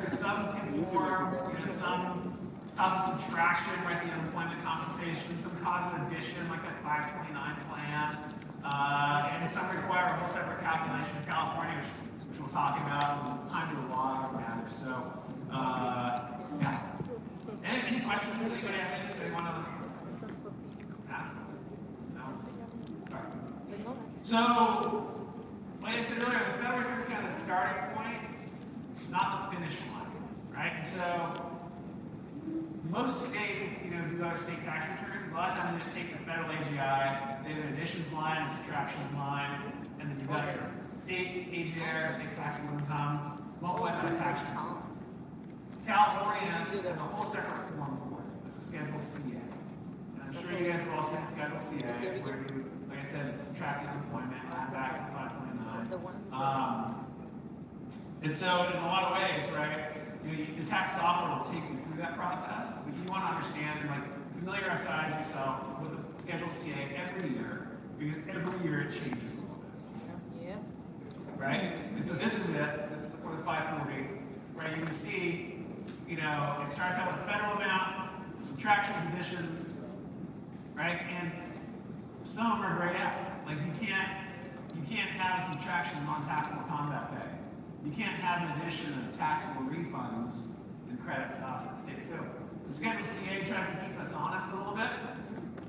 there's some conform, some cause of subtraction, right? The unemployment compensation, some cause of addition, like that 529 plan, and some require a whole separate calculation in California, which we'll talk about. And time to the laws don't matter. So, yeah. Any questions? Anybody have anything they want to ask? No? All right. So, like I said earlier, the federal return is kind of the starting point, not the finish line, right? So, most states, if you do other state tax returns, a lot of times they just take the federal AGI, they have an additions line, a subtractions line, and then you've got your state AGI, state taxable income, multiplied by the tax return. California has a whole separate form for it. It's a Schedule CA. And I'm sure you guys have all seen Schedule CA. It's where you, like I said, subtract the unemployment, add back the 529. And so, in a lot of ways, right, the tax software will take you through that process, but you want to understand and familiarize yourself with the Schedule CA every year, because every year it changes a little bit. Yeah. Right? And so this is it. This is for the 540. Right? You can see, it starts out with a federal amount, subtractions, additions, right? And some of them are grayed out. Like you can't have a subtraction of non-taxable combat pay. You can't have an addition of taxable refunds and credits to offset states. So the Schedule CA tries to keep us honest a little bit.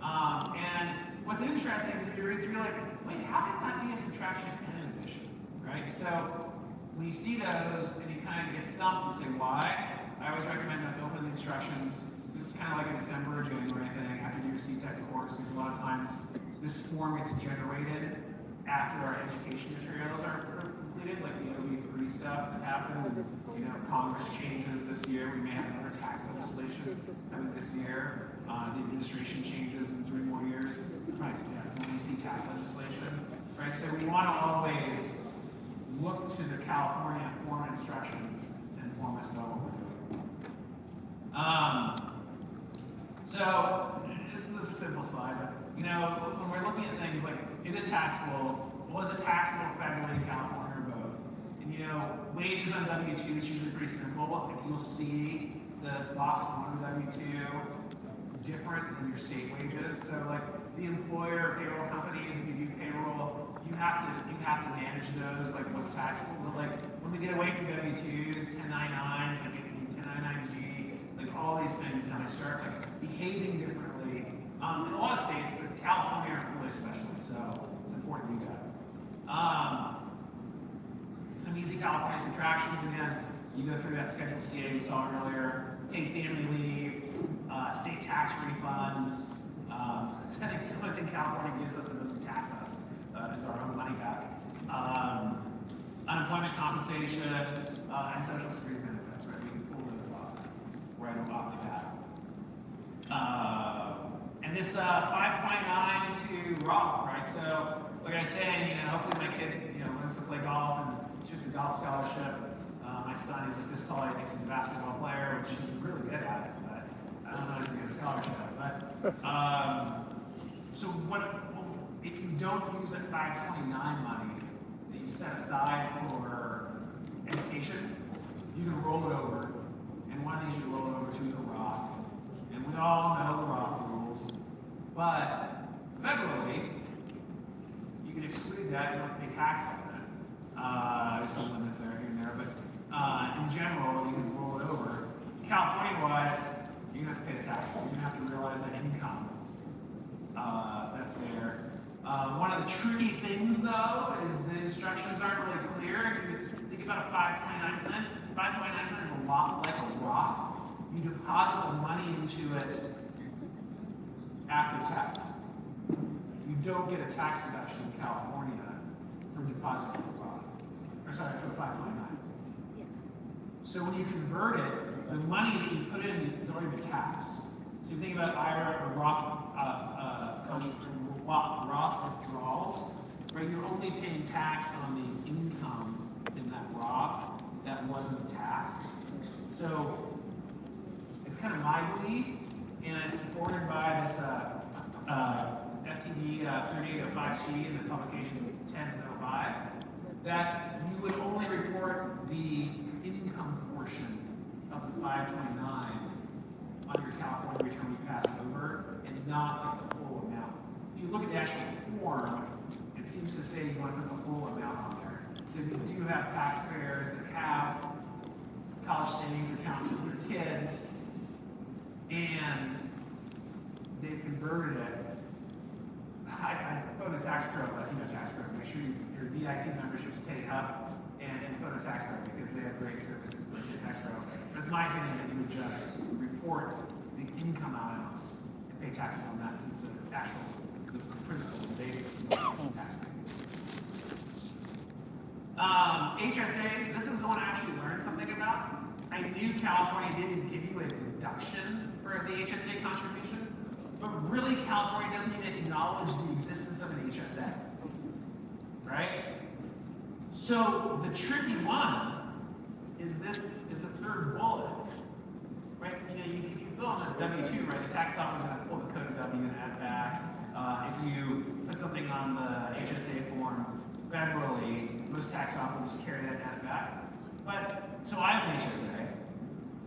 And what's interesting is if you read through, wait, how can that be a subtraction and an addition, right? So when you see those and you kind of get stumped and say why, I always recommend that open the instructions. This is kind of like a December or January thing after you do your CTEC course, because a lot of times this form gets generated after our education materials are completed, like the OB3 stuff that happened. If Congress changes this year, we may have another tax legislation coming this year. The administration changes in 3 more years, we might definitely see tax legislation, right? So we want to always look to the California form instructions to inform us about what we're doing. So this is a simple slide, but when we're looking at things like, is it taxable? Was it taxable federally, California, or both? And wages on W-2 is usually pretty simple. Like you'll see the box on W-2 different than your state wages. So like the employer payroll companies, if you do payroll, you have to manage those, like what's taxable. But like when we get away from W-2s, 1099s, like 1099G, like all these things now they start like behaving differently in a lot of states, but California really especially. So it's important to do that. Some easy California subtractions. Again, you go through that Schedule CA we saw earlier. Paid family leave, state tax refunds. I think the only thing California gives us that doesn't tax us is our own money back. Unemployment compensation and Social Security benefits. Right, we can pull those off right off the bat. And this 529 to Roth, right? So, like I said, hopefully my kid, learns to play golf and shoots a golf scholarship. My son is like this tall, he thinks he's a basketball player, which he's really good at it, but I don't know if he's gonna get a scholarship. But so if you don't use that 529 money that you set aside for education, you can roll it over. And one of these you roll it over to is a Roth. And we all know the Roth rules. But federally, you can exclude that, you don't have to pay tax on that. There's some limits there here and there, but in general, you can roll it over. California-wise, you're going to have to pay the tax. You're going to have to realize that income that's there. One of the tricky things, though, is the instructions aren't really clear. If you think about a 529 plan, 529 plan is a lot like a Roth. You deposit the money into it after tax. You don't get a tax deduction in California for deposit to a Roth. Or sorry, for a 529. So when you convert it, the money that you put in has already been taxed. So you think about IRA or Roth withdrawals, right? You're only paying tax on the income in that Roth that wasn't taxed. So it's kind of my belief, and it's supported by this FTB 3805C in the publication 1005, that you would only report the income portion 529 on your California return when you pass it over, and not like the full amount. If you look at the actual form, it seems to say you want to put the whole amount on there. So if you do have taxpayers that have college savings accounts for their kids, and they've converted it, I phone a Tax Pro, Latino Tax Pro. Make sure your VIP membership's paid up, and phone a Tax Pro because they have great service at Latino Tax Pro. That's my opinion that you would just report the income amounts and pay taxes on that, since the actual principle, the basis is not tax paying. HSAs, this is the one I actually learned something about. I knew California didn't give you a deduction for the HSA contribution, but really California doesn't even acknowledge the existence of an HSA, right? So the tricky one is the third bullet, right? You know, if you fill in a W-2, right, the tax office is going to pull the code of W and add back. If you put something on the HSA form federally, most tax offices carry that and add back. But, so I have an HSA,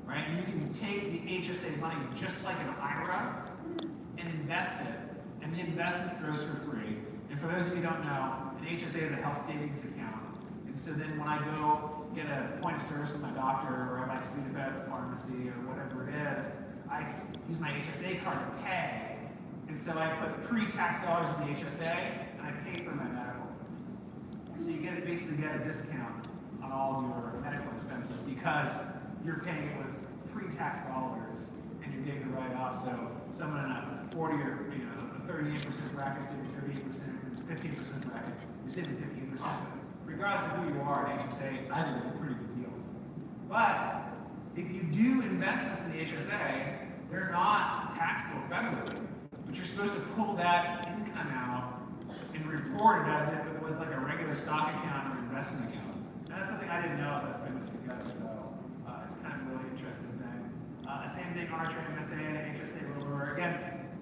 right? And you can take the HSA money just like an IRA and invest it, and the investment grows for free. And for those of you who don't know, an HSA is a health savings account. And so then when I go get a point of service with my doctor, or at my student at the pharmacy, or whatever it is, I use my HSA card to pay. And so I put pre-tax dollars in the HSA, and I pay for my medical. So you basically get a discount on all your medical expenses because you're paying it with pre-tax dollars, and you're getting a write-off. So someone in a 40 or a 38% bracket saving 38%, 15% bracket, you're saving 15%. But regardless of who you are, an HSA, I think is a pretty good deal. But if you do investments in the HSA, they're not taxable federally, but you're supposed to pull that income out and report it as if it was like a regular stock account or investment account. And that's something I didn't know as I was putting this together, so it's kind of a really interesting thing. Same thing, Archer, MSA, and HSA rollover. Again,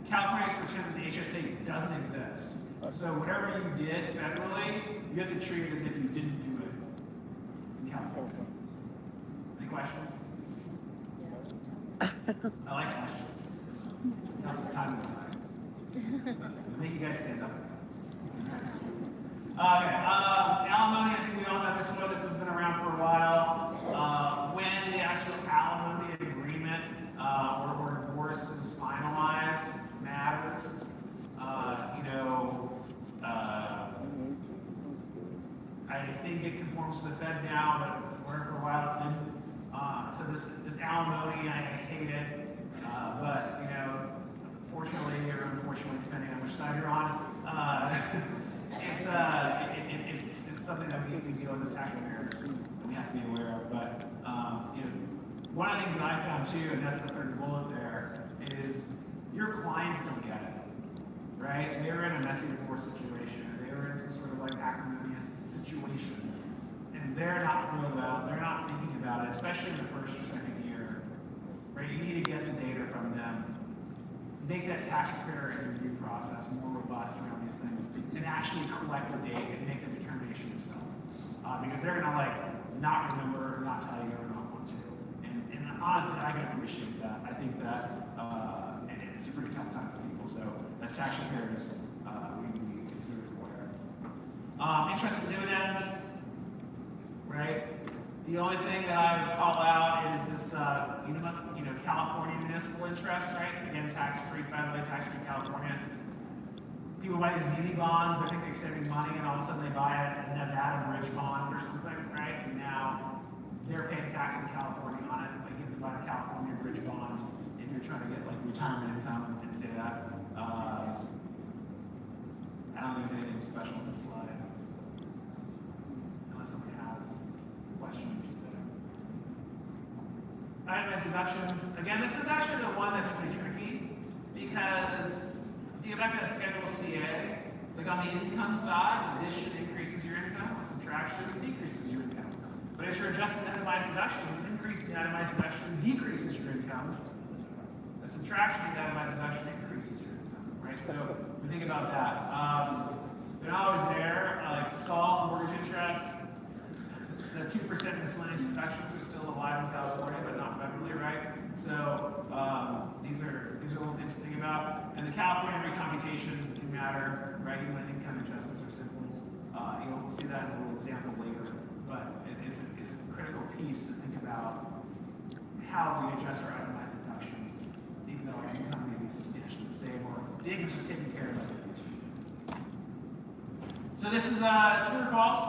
California just pretends that the HSA doesn't exist. So whatever you did federally, you have to treat it as if you didn't do it in California. Any questions? I like questions. It helps the time go by. Make you guys stand up. Okay, alimony, I think we all know this one. This has been around for a while. When the actual alimony agreement or divorce is finalized matters. I think it conforms to the Fed now, but were for a while it didn't. So this alimony, I hate it. But fortunately or unfortunately, depending on which side you're on, it's something that we deal with as tax preparers that we have to be aware of. But one of the things that I found too, and that's the third bullet there, is your clients don't get it, right? They're in a messy divorce situation. They're in some sort of like acrimonious situation, and they're not thrilled about it. They're not thinking about it, especially in the first or second year, right? You need to get the data from them. Make that tax preparer interview process more robust around these things, and actually collect the data and make the determination yourself. Because they're gonna not remember, or not tell you, or not want to. And honestly, I can appreciate that. I think that it's a pretty tough time for people. So as tax preparers, we consider it aware. Interest and dividends, right? The only thing that I would call out is this, California municipal interest, right? Again, tax-free federally, tax-free California. People buy these muni bonds, they think they're saving money, and all of a sudden they buy a Nevada bridge bond or something, right? And now they're paying tax in California on it. Like you have to buy the California bridge bond if you're trying to get retirement income and say that. I don't think there's anything special in this slide, unless somebody has questions. Itemized deductions. Again, this is actually the one that's pretty tricky, because if you go back to that Schedule CA, like on the income side, addition increases your income, a subtraction decreases your income. But as you're adjusting itemized deductions, an increase in the itemized deduction decreases your income. A subtraction in the itemized deduction increases your income, right? So we think about that. They're not always there, like SCAL, mortgage interest. The 2% miscellaneous deductions are still alive in California, but not federally, right? So these are little things to think about. And the California recomputation can matter, right? Even when income adjustments are simple. We'll see that in a little example later. But it's a critical piece to think about how we adjust our itemized deductions, even though our income may be substantially the same, or the income's just taken care of. So this is true or false?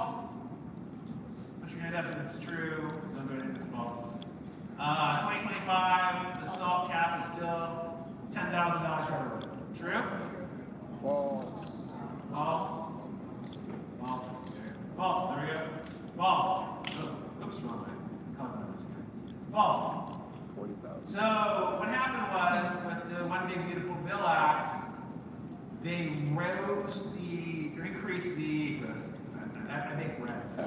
Put your hand up if it's true. Don't go ahead if it's false. 2025, the SALT cap is still $10,000 for everyone. True? False. False. False. False. There we go. False. Oh, oops, wrong way. False. 40,000. So what happened was with the One Big Beautiful Bill Act, they increased the. I make bread, so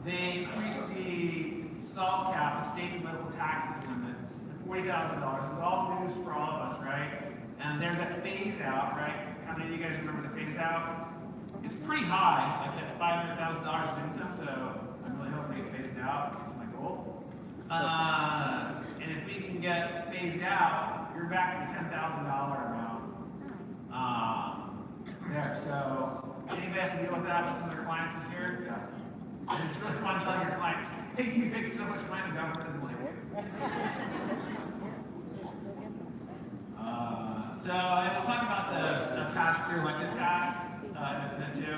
they increased the SALT cap, the state and local taxes limit, to $40,000. This is all news for all of us, right? And there's a phase out, right? How many of you guys remember the phase out? It's pretty high, like at $500,000 of income, so I'm really hoping to get phased out. That's my goal. And if we can get phased out, you're back at the $10,000 amount. There, so anybody have to deal with that with some of their clients this year? Yeah. And it's really fun telling your client, hey, you make so much money, the government doesn't like it. So and we'll talk about the pass-through elective tax in a minute too.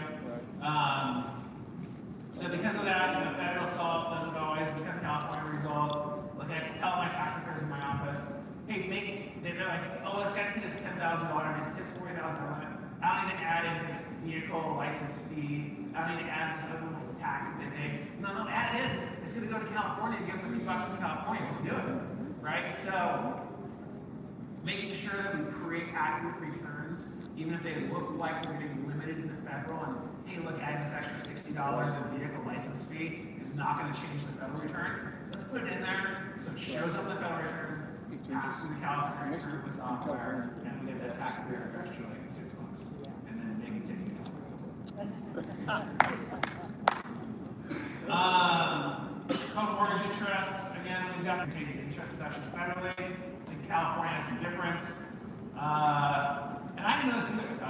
So because of that, federal SALT doesn't always become California result. Like I can tell my tax preparers in my office, hey, they're like, oh, this guy's his $10,000, his $40,000 limit. I don't need to add in his vehicle license fee. I don't need to add this other little tax that they pay. No, add it in. It's going to go to California and give them $50 in California. Let's do it, right? So making sure that we create accurate returns, even if they look like we're getting limited in the federal, and hey, look, adding this extra $60 in vehicle license fee is not going to change the federal return. Let's put it in there so it shows up in the federal return, passes through the California return with software, and we get that tax credit for extra like 6 months, and then they can take it home mortgage interest, again, we've got to take the interest deduction federally. In California has some difference. And I didn't know this either. I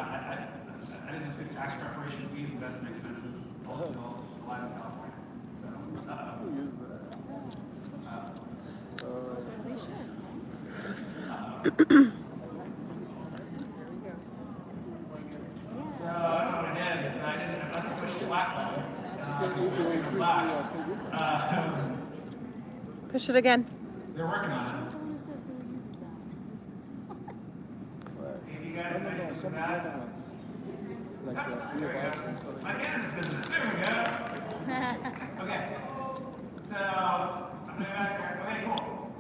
didn't know this. Tax preparation fees, investment expenses, all still alive in California. So, so I don't know what I did, but I must have pushed the black button. Push it again. They're working on it. Hey, you guys think something bad? My cannabis business. There we go. Okay. So, I'm going back there. Okay, cool.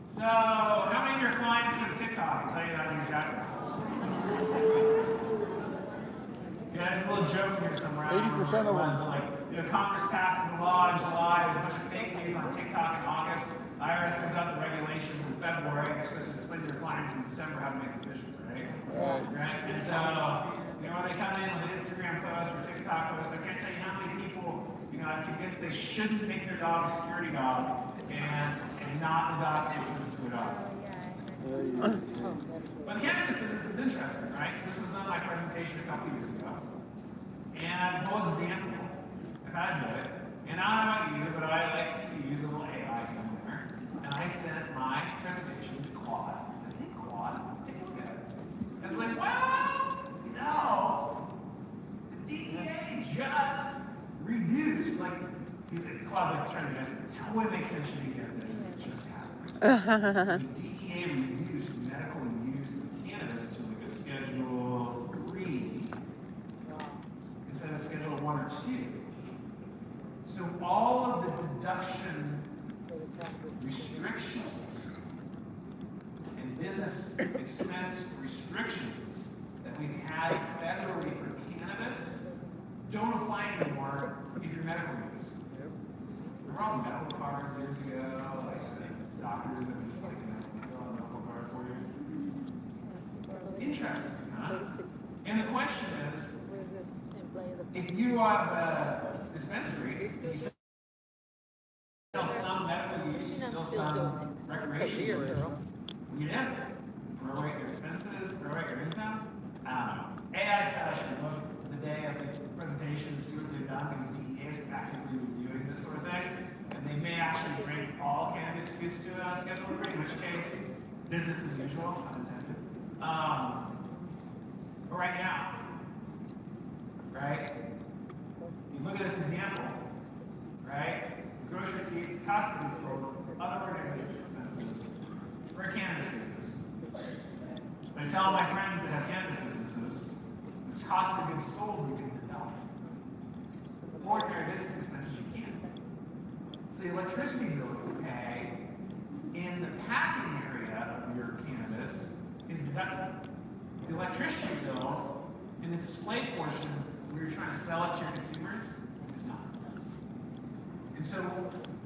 So, how many of your clients go to TikTok? I'll tell you that on your taxes. Yeah, there's a little joke here somewhere. 80% of them. But Congress passes the law in July. There's a bunch of fake news on TikTok in August. IRS comes out with regulations in February. You're supposed to explain to your clients in December how to make decisions, right? Right. And so, when they come in with an Instagram post or TikTok post, I can't tell you how many people, I'm convinced they shouldn't make their dog a security dog and not adopt an expensive dog. But the cannabis business is interesting, right? So this was on my presentation a couple years ago. And I have a whole example of how to do it. And I don't know about you, but I like to use a little AI here and there. And I sent my presentation to Claude. I said, Claude, take a look at it. And it's like, well, the DEA just reduced, Claude's like trying to guess, it totally makes sense you didn't get this, because it just happened. The DEA reduced medical use of cannabis to like a Schedule 3 instead of Schedule 1 or 2. So all of the deduction restrictions and business expense restrictions that we've had federally for cannabis don't apply anymore if you're medical use. There were all medical cards years ago, I think doctors have just fill out a medical card for you. Interesting, huh? And the question is, if you have a dispensary, you sell some medical use, you still some recreation use. You did. Prorate your expenses, prorate your income. AI said I should look the day of the presentation and see what they've done because DEA is actively reviewing this sort of thing. And they may actually bring all cannabis use to Schedule 3, in which case, business as usual, unintended. But right now, right? You look at this example, right? Grocery receipts, cost of goods sold, other ordinary business expenses for a cannabis business. But I tell all my friends that have cannabis businesses, this cost of goods sold we can deduct. Ordinary business expenses you can't. So the electricity bill you pay in the packing area of your cannabis is deductible. The electricity bill in the display portion where you're trying to sell it to your consumers is not. And so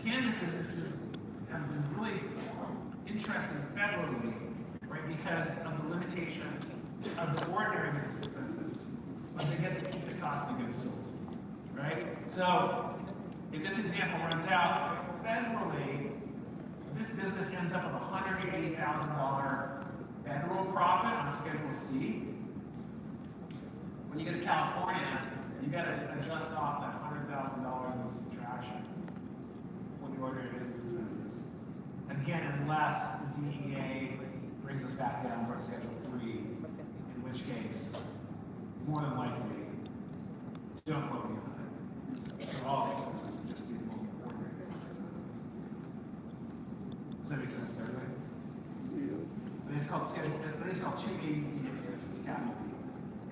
cannabis businesses have been really interested federally, right, because of the limitation of the ordinary business expenses, but they get to keep the cost of goods sold, right? So if this example runs out, federally, this business ends up with $180,000 federal profit on Schedule C. When you go to California, you got to adjust off that $100,000 of subtraction for the ordinary business expenses. Again, unless the DEA brings us back down to Schedule 3, in which case, more than likely, don't quote me on it. For all the expenses, we just do the ordinary business expenses. Does that make sense to everybody? But it's called schedule. It's called 280E expenses, capital B.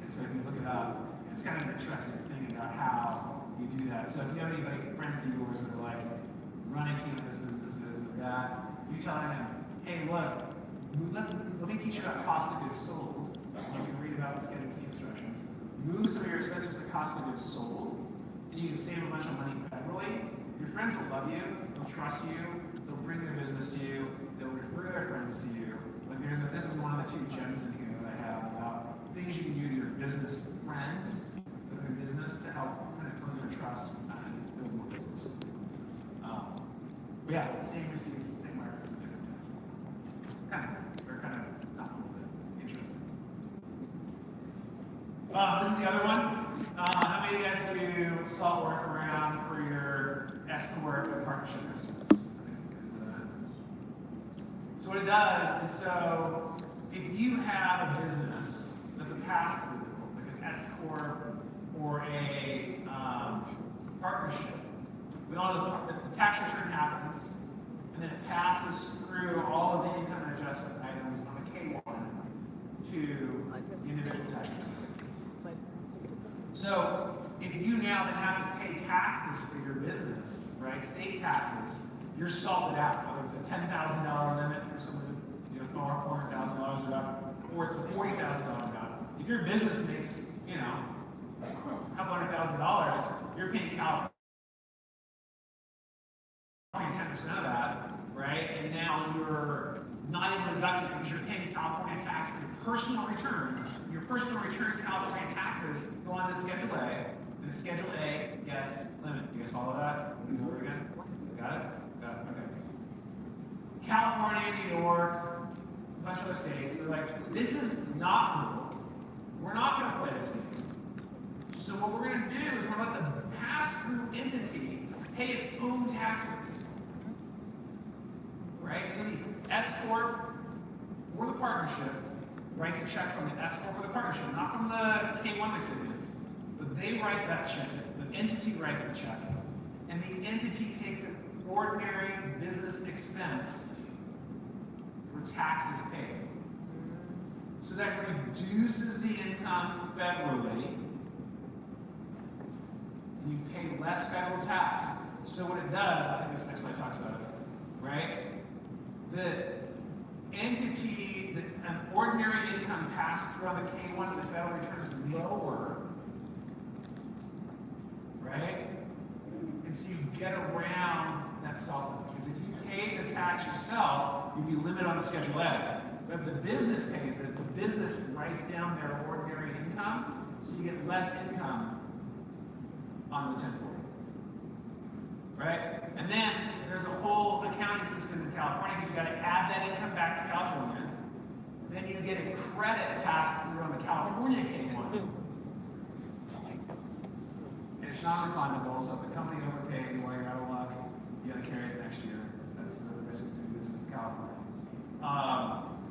And so if you look it up, it's kind of an interesting thing about how you do that. So if you have anybody, friends of yours that are like running cannabis businesses or that, you tell them, hey, look, let me teach you about cost of goods sold. You can read about Schedule C instructions. Move some of your expenses to cost of goods sold, and you can save a bunch of money federally. Your friends will love you. They'll trust you. They'll bring their business to you. They'll refer their friends to you. Like this is one of the 2 gems in here that I have about things you can do to your business friends that are in business to help kind of earn their trust and build more business. But yeah, same receipts, same records, and different taxes. Kind of not a little bit interesting. This is the other one. How many of you guys do salt work around for your S Corp or partnership customers? So what it does is, so if you have a business that's a pass-through, like an S Corp or a partnership, we all know the tax return happens, and then it passes through all of the income adjustment items on the K1 to the individual tax return. So if you now then have to pay taxes for your business, right, state taxes, you're salted out. Whether it's a $10,000 limit for someone, $400,000 or up, or it's a $40,000 amount. If your business makes, a couple $100,000, you're paying California 10% of that, right? And now you're not even deducted because you're paying California tax on your personal return. Your personal return California taxes go on to Schedule A, and the Schedule A gets limited. Do you guys follow that? Let me go over it again. Got it? Okay. California, New York, a bunch of other states, they're like, this is not cool. We're not going to play this game. So what we're going to do is we're going to let the pass-through entity pay its own taxes. Right? So the S Corp or the partnership writes a check from the S Corp or the partnership, not from the K1 recipients, but they write that check. The entity writes the check. And the entity takes an ordinary business expense for taxes paid. So that reduces the income federally, and you pay less federal tax. So what it does, I think this next slide talks about it, right? The entity, an ordinary income passed through on the K1 of the federal return is lower, right? And so you get around that SALT, because if you pay the tax yourself, you'd be limited on the Schedule A. But if the business pays it, the business writes down their ordinary income, so you get less income on the 1040. Right? And then there's a whole accounting system in California because you got to add that income back to California. Then you get a credit passed through on the California K1. And it's non-refundable, so if the company overpaid while you're out of luck, you got to carry it next year. That's the risk of doing business in California.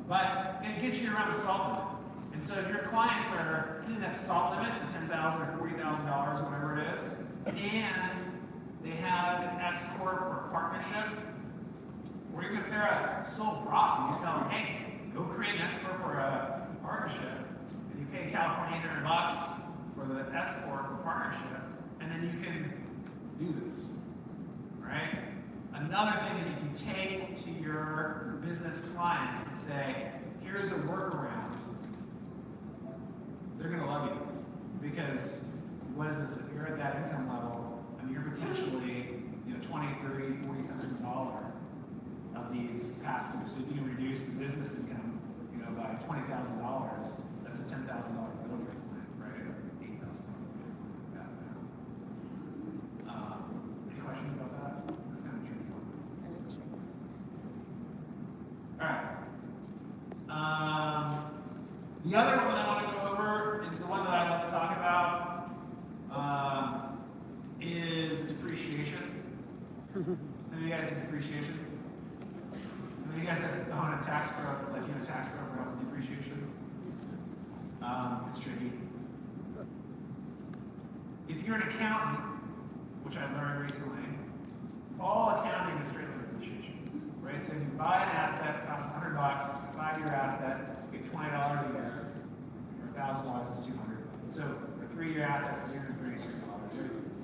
But it gets you around the SALT limit. And so if your clients are hitting that SALT limit, the $10,000 or $40,000, whatever it is, and they have an S corp or partnership, or even if they're a sole prop, you tell them, hey, go create an S corp or a partnership, and you pay California $800 for the S corp or partnership, and then you can do this, right? Another thing that you can take to your business clients and say, here's a workaround. They're going to love you because what is this? If you're at that income level, I mean, you're potentially 20, 30, 40 cents on the dollar of these pass-throughs. So if you can reduce the business income, by $20,000, that's a $10,000 bill rate, right? Or $8,000 bill rate. Any questions about that? That's kind of a tricky one. All right. The other one that I want to go over is the one that I love to talk about, is depreciation. Any of you guys do depreciation? Any of you guys have own a tax pro, Latino Tax Pro for help with depreciation? It's tricky. If you're an accountant, which I learned recently, all accounting is straight line depreciation, right? So if you buy an asset, it costs $100, it's a 5-year asset, you get $20 a year, or $1,000 is $200. So for 3-year assets, $333.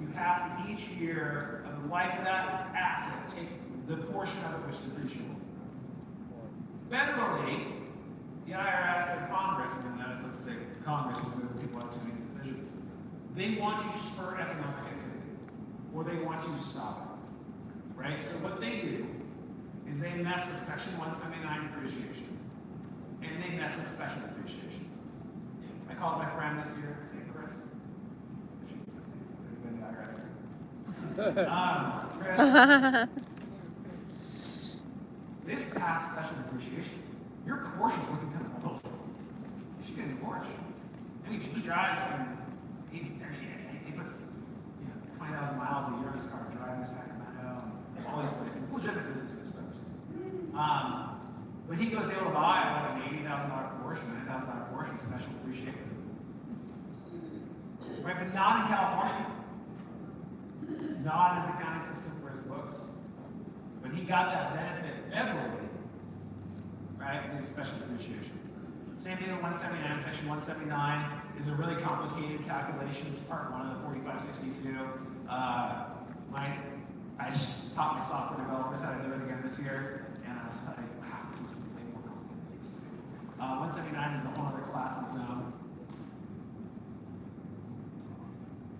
You have to each year of the life of that asset take the portion of it which is depreciable. Federally, the IRS or Congress, and then let's say Congress, because they're the people actually making decisions, they want you to spur economic activity, or they want you to stop it, right? So what they do is they mess with Section 179 depreciation, and they mess with special depreciation. I called my friend this year, his name Chris. Chris, this past special depreciation, your Porsche is looking kind of old. You should get a new Porsche. And he drives from, he puts 20,000 miles a year in his car, driving to Sacramento, and all these places. It's legitimate business expense. But he goes able to buy an $80,000 Porsche, $90,000 Porsche, and special depreciation. Right, but not in California. Not his accounting system for his books. But he got that benefit federally, right? This is special depreciation. Same thing with 179. Section 179 is a really complicated calculation. It's part 1 of the 4562. I just taught my software developers how to do it again this year, and I was like, wow, this is way more complicated. 179 is a whole other class on its own.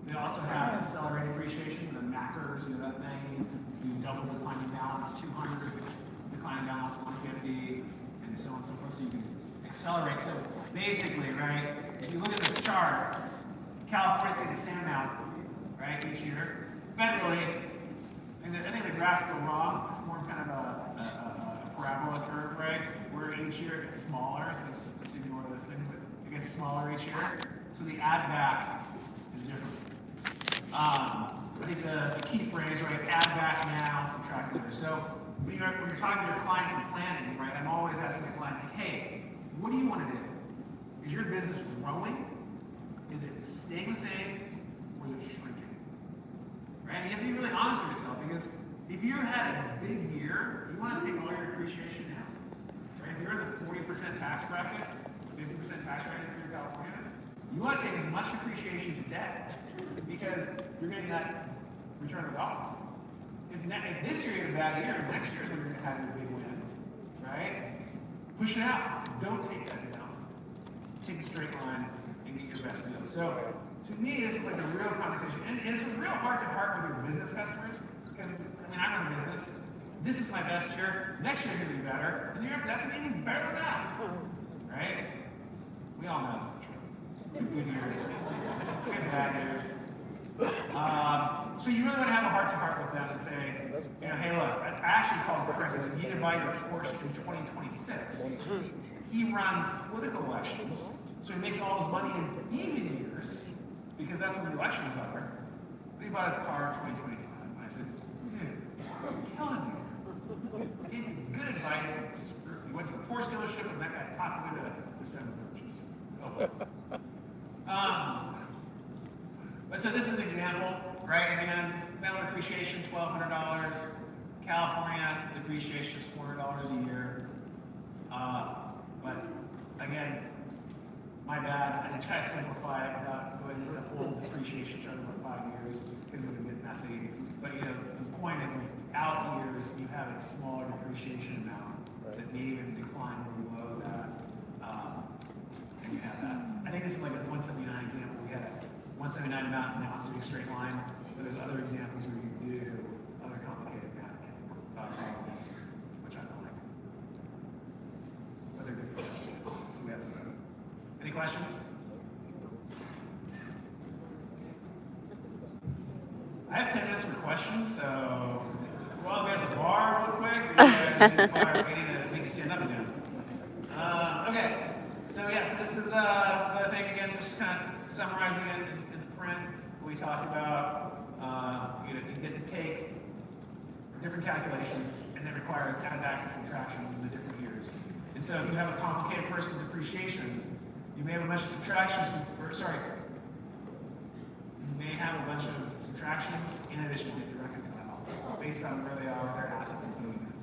They also have accelerated depreciation, the MACRs, that thing. You double declining balance, 200, declining balance, 150, and so on and so forth. So you can accelerate. So basically, right, if you look at this chart, California stayed the same amount, right, each year. Federally, I think the graph's still wrong. It's more kind of a parabola curve, right? Where each year it gets smaller, so just ignore those things, but it gets smaller each year. So the add back is different. I think the key phrase, right, add back now, subtract later. So when you're talking to your clients and planning, right, I'm always asking the client, like, hey, what do you want to do? Is your business growing? Is it staying the same? Or is it shrinking? Right? And you have to be really honest with yourself, because if you had a big year, you want to take all your depreciation down. Right? If you're in the 40% tax bracket, 50% tax bracket for California, you want to take as much depreciation today, because you're getting that return of dollar. If this year you had a bad year, next year is when you're going to have your big win, right? Push it out. Don't take that down. Take a straight line and get your best deal. So to me, this is like a real conversation, and it's a real heart-to-heart with your business customers, because I run a business. This is my best year. Next year's going to be better, and the year after that's going to be even better than that, right? We all know it's not true. We have good years, we have bad years. So you really want to have a heart-to-heart with them and say, hey, look, I actually called Chris. I said, you need to buy your course in 2026. He runs political elections, so he makes all his money in even years, because that's when the elections are. But he bought his car in 2025. And I said, dude, you're killing me. He gave me good advice. He went to the Porsche dealership, and that guy talked him into the seven purchase. But so this is an example, right? Again, federal depreciation, $1,200. California depreciation is $400 a year. But again, my bad. I try to simplify it without going into the whole depreciation chart over 5 years because it would get messy. But the point is, like, out years, you have a smaller depreciation amount that may even decline below that. And you have that. I think this is like a 179 example. We had a 179 amount, and now it's doing a straight line. But there's other examples where you can do other complicated math problems, which I don't like. But they're good for us, so we have to know. Any questions? I have 10 minutes for questions, so while we have the bar real quick, we need to stand up again. Okay, so yeah, so this is the thing again, just kind of summarizing it in the print. We talked about, you get to take different calculations, and it requires add backs and subtractions in the different years. And so if you have a complicated person with depreciation, you may have a bunch of subtractions, you may have a bunch of subtractions in addition to reconcile, based on where they are with their assets and movement.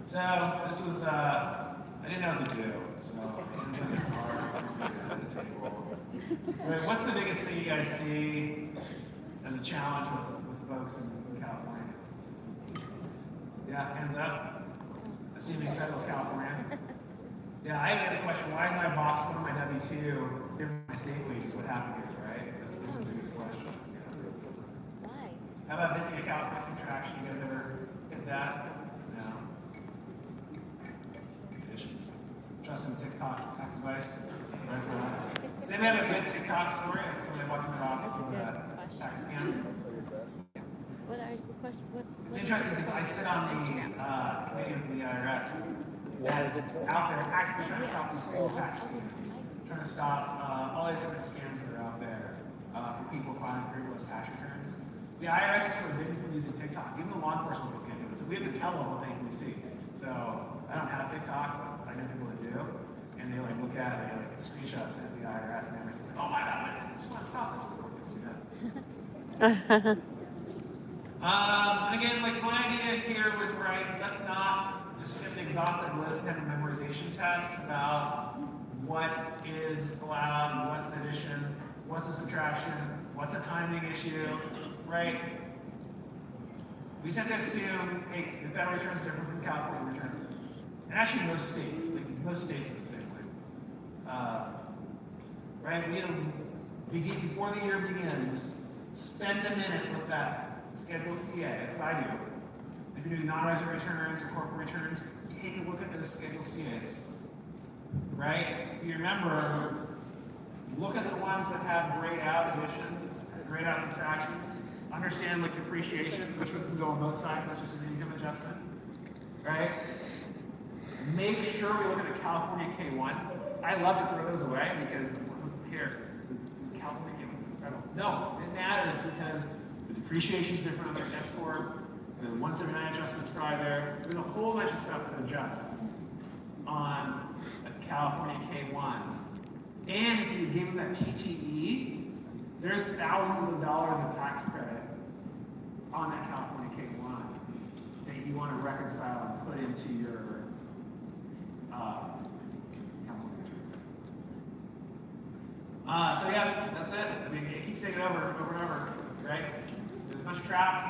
So this was, I didn't know what to do, so hands on your heart, hands on the table. Right, what's the biggest thing you guys see as a challenge with folks in California? Yeah, hands up. Assuming federal's California. Yeah, I have another question. Why is my box one of my W-2 different from my state wages? What happened here, right? That's the biggest question. Yeah. Why? How about missing a California subtraction? You guys ever hit that? No. Conditions. Trust in TikTok tax advice. Does anybody have a good TikTok story of somebody walking in their office with a tax scam? What are your questions? It's interesting because I sit on the committee with the IRS that is out there actively trying to stop these full tax scams, trying to stop all these different scams that are out there for people filing frivolous tax returns. The IRS is forbidden from using TikTok. Even the law enforcement people can't do it. So we have to tell them what they can see. So I don't have TikTok, but I know people that do. And they like look at it, they like screenshots at the IRS, and they're like, oh my god, I just want to stop this before it gets too bad. And again, like my idea here was right, let's not just get an exhaustive list and have a memorization test about what is allowed, what's an addition, what's a subtraction, what's a timing issue, right? We just have to assume, hey, the federal return is different from the California return. And actually most states, are the same way. Right, we begin, before the year begins, spend a minute with that Schedule CA, that's what I do. If you're doing non-resident returns or corporate returns, take a look at those Schedule CAs. Right? If you remember, look at the ones that have grayed out additions, grayed out subtractions, understand like depreciation, which can go on both sides, that's just an income adjustment. Right? Make sure we look at the California K1. I love to throw those away because who cares? This is California K1, it's incredible. No, it matters because the depreciation is different on their S Corp. The 179 adjustment's probably there. There's a whole bunch of stuff that adjusts on a California K1. And if you give them that PTE, there's thousands of dollars of tax credit on that California K1 that you want to reconcile and put into your California return. So yeah, that's it. I mean, it keeps saying it over and over, right? There's a bunch of traps.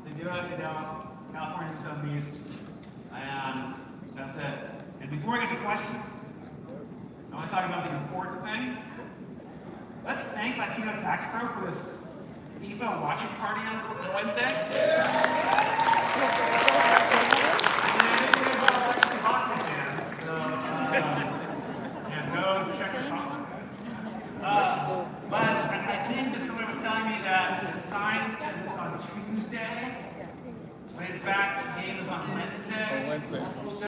They do it, they don't. California's its own beast. And that's it. And before I get to questions, I want to talk about the important thing. Let's thank Latino Tax Pro for this FIFA watching party on Wednesday. And I think you guys all check some hockey fans. So, yeah, go check your hockey fans. But in fact, the game is on Wednesday. On Wednesday.